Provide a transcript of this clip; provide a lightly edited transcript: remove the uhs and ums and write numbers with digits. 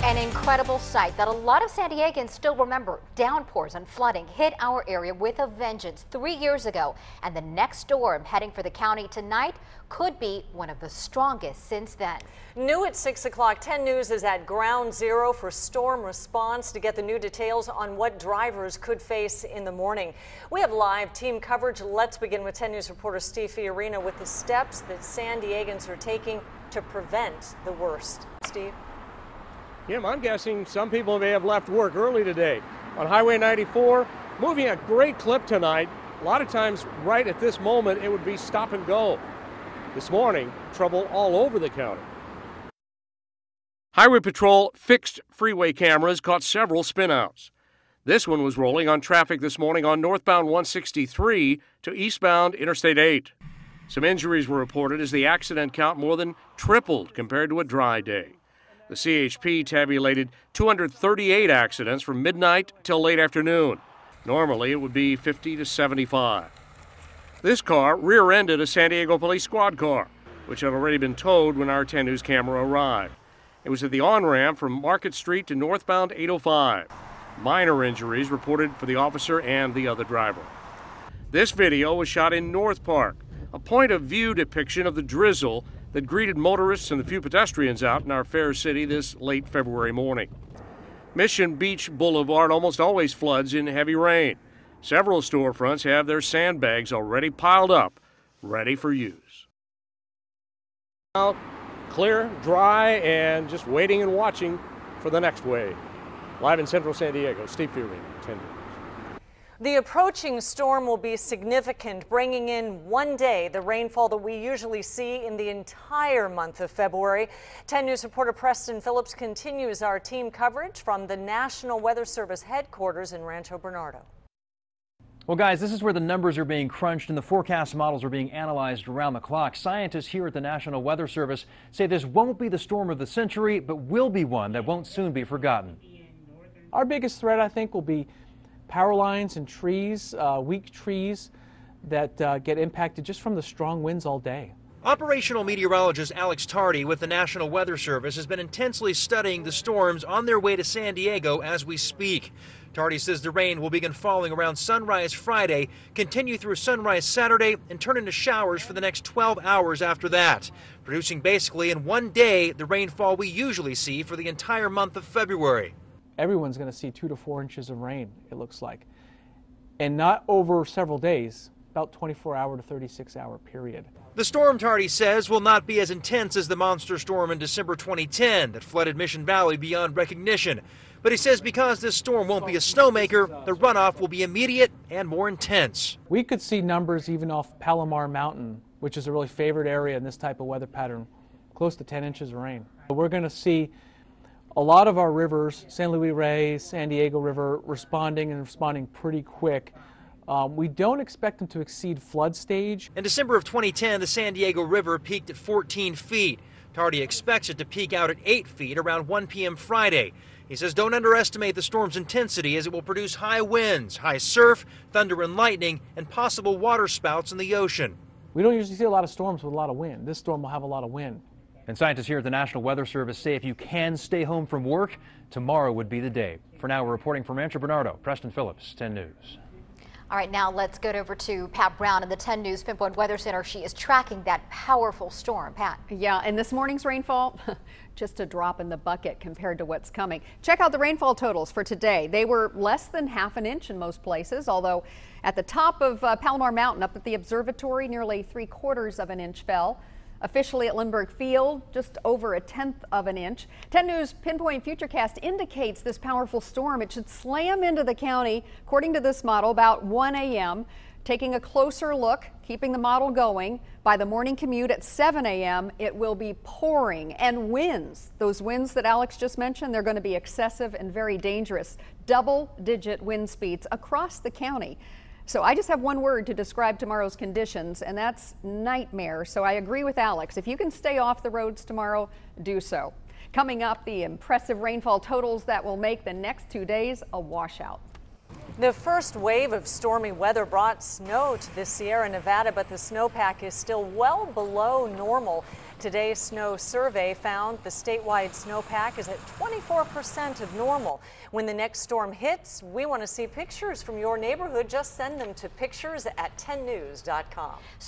An incredible sight that a lot of San Diegans still remember. Downpours and flooding hit our area with a vengeance 3 years ago, and the next storm heading for the county tonight could be one of the strongest since then. New at 6 o'clock, 10 News is at ground zero for storm response to get the new details on what drivers could face in the morning. We have live team coverage. Let's begin with 10 News reporter Steve Fiorina with the steps that San Diegans are taking to prevent the worst. Steve? Kim, I'm guessing some people may have left work early today. On Highway 94, moving at great clip tonight. A lot of times right at this moment it would be stop and go. This morning, trouble all over the county. Highway Patrol fixed freeway cameras caught several spinouts. This one was rolling on traffic this morning on northbound 163 to eastbound Interstate 8. Some injuries were reported as the accident count more than tripled compared to a dry day. The CHP tabulated 238 accidents from midnight till late afternoon. Normally, it would be 50 to 75. This car rear-ended a San Diego police squad car, which had already been towed when our 10 News camera arrived. It was at the on-ramp from Market Street to northbound 805. Minor injuries reported for the officer and the other driver. This video was shot in North Park, a point-of-view depiction of the drizzle that greeted motorists and the few pedestrians out in our fair city this late February morning. Mission Beach Boulevard almost always floods in heavy rain. Several storefronts have their sandbags already piled up, ready for use. Out, clear, dry, and just waiting and watching for the next wave. Live in Central San Diego, Steve Fiorina, 10 News. The approaching storm will be significant, bringing in one day the rainfall that we usually see in the entire month of February. 10 News reporter Preston Phillips continues our team coverage from the National Weather Service headquarters in Rancho Bernardo. Well, guys, this is where the numbers are being crunched and the forecast models are being analyzed around the clock. Scientists here at the National Weather Service say this won't be the storm of the century, but will be one that won't soon be forgotten. Our biggest threat, I think, will be power lines and trees, weak trees that get impacted just from the strong winds all day. Operational meteorologist Alex Tardy with the National Weather Service has been intensely studying the storms on their way to San Diego as we speak. Tardy says the rain will begin falling around sunrise Friday, continue through sunrise Saturday, and turn into showers for the next 12 hours after that, producing basically in one day the rainfall we usually see for the entire month of February. Everyone's going to see 2 to 4 inches of rain, it looks like. And not over several days, about 24-hour to 36-hour period. The storm, Tardy says, will not be as intense as the monster storm in December 2010 that flooded Mission Valley beyond recognition. But he says because this storm won't be a snowmaker, the runoff will be immediate and more intense. We could see numbers even off Palomar Mountain, which is a really favored area in this type of weather pattern, close to 10 inches of rain. We're going to see a lot of our rivers, San Luis Rey, San Diego River, responding pretty quick. We don't expect them to exceed flood stage. In December of 2010, the San Diego River peaked at 14 feet. Tardy expects it to peak out at 8 feet around 1 p.m. Friday. He says don't underestimate the storm's intensity as it will produce high winds, high surf, thunder and lightning, and possible water spouts in the ocean. We don't usually see a lot of storms with a lot of wind. This storm will have a lot of wind. And scientists here at the National Weather Service say if you can stay home from work, tomorrow would be the day. For now, we're reporting from Rancho Bernardo. Preston Phillips, 10 News. All right, now let's go over to Pat Brown in the 10 News Pinpoint Weather Center. She is tracking that powerful storm. Pat. Yeah, and this morning's rainfall, just a drop in the bucket compared to what's coming. Check out the rainfall totals for today. They were less than half an inch in most places, although at the top of Palomar Mountain up at the observatory, nearly 3/4 of an inch fell. Officially at Lindbergh Field, just over 1/10 of an inch. 10 News Pinpoint Futurecast indicates this powerful storm. It should slam into the county, according to this model, about 1 a.m. Taking a closer look, keeping the model going, by the morning commute at 7 a.m., it will be pouring. And winds, those winds that Alex just mentioned, they're going to be excessive and very dangerous. Double-digit wind speeds across the county. So I just have one word to describe tomorrow's conditions, and that's nightmare. So I agree with Alex. If you can stay off the roads tomorrow, do so. Coming up, the impressive rainfall totals that will make the next 2 days a washout. The first wave of stormy weather brought snow to the Sierra Nevada, but the snowpack is still well below normal. Today's snow survey found the statewide snowpack is at 24% of normal. When the next storm hits, we want to see pictures from your neighborhood. Just send them to pictures@10news.com.